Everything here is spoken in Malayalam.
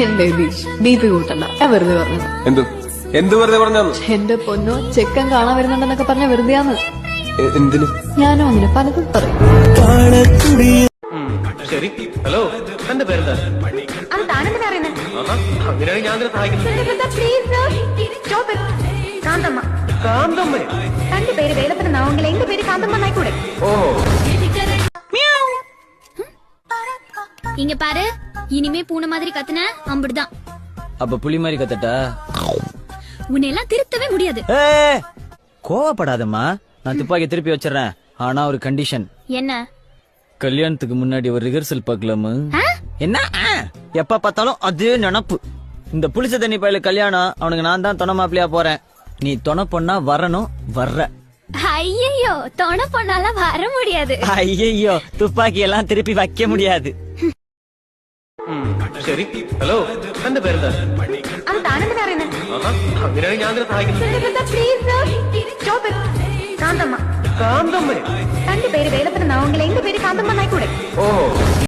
എന്റെ ബി.പി കൂട്ടണ്ട, ഞാൻ വെറുതെ പറഞ്ഞത്. എന്ത് വെറുതെ പറഞ്ഞു? എന്റെ പൊന്നോ, ചെക്കൻ കാണാൻ വരുന്നുണ്ടെന്നൊക്കെ പറഞ്ഞ വെറുതെയാന്ന്. എന്തിന്? ഞാനും അങ്ങനെ പലതും പറയും. ശരി. ഹലോ, എന്റെ പേരെന്താ? അത് താനെന്തിനാ അറിയുന്നത്? അങ്ങനെയാണെങ്കിൽ ഞാൻ കാന്തമ്മ. കാന്തമ്മ. തന്റെ പേര് വേലപ്പനാവെങ്കിൽ എന്റെ പേര് കാന്തമ്മ നായിക്കൂടെ? ഓഹോ. இங்க பாரு, இனிமே பூனை மாதிரி கத்துன அம்புடுதான். அப்ப புலி மாதிரி கத்தட்டா? உன்னை எல்லாம் திருத்தவே முடியாது. கோவப்படாதம்மா, நான் துப்பாக்கி திருப்பி வச்சிடறேன். ஆனா ஒரு கண்டிஷன். என்ன? கல்யாணத்துக்கு முன்னாடி ஒரு ரிஹர்சல் பார்க்கலாமா? என்ன எப்ப பார்த்தாலும் அதே நினப்பு. இந்த புளிச்ச தண்ணி பயில கல்யாணம், அவனுக்கு நான் தான் துணை மாப்பிளையா போறேன். நீ துணை பொண்ணா வரணும், வர்ற. ஐயோ, துணை பொண்ணால வர முடியாது. ஐயோ, துப்பாக்கி எல்லாம் திருப்பி வைக்க முடியாது. ശരി. ഹലോ, എന്റെ പേരെന്താ? അത് താനെന്തിനാ അറിയുന്നത്? അങ്ങനെയാണെങ്കിൽ ഞാൻ കാന്തമ്മ. കാന്തമ്മ. തന്റെ പേര് വേലപ്പനാവെങ്കിൽ എന്റെ പേര് കാന്തമ്മ നായിക്കൂടെ? ഓഹോ.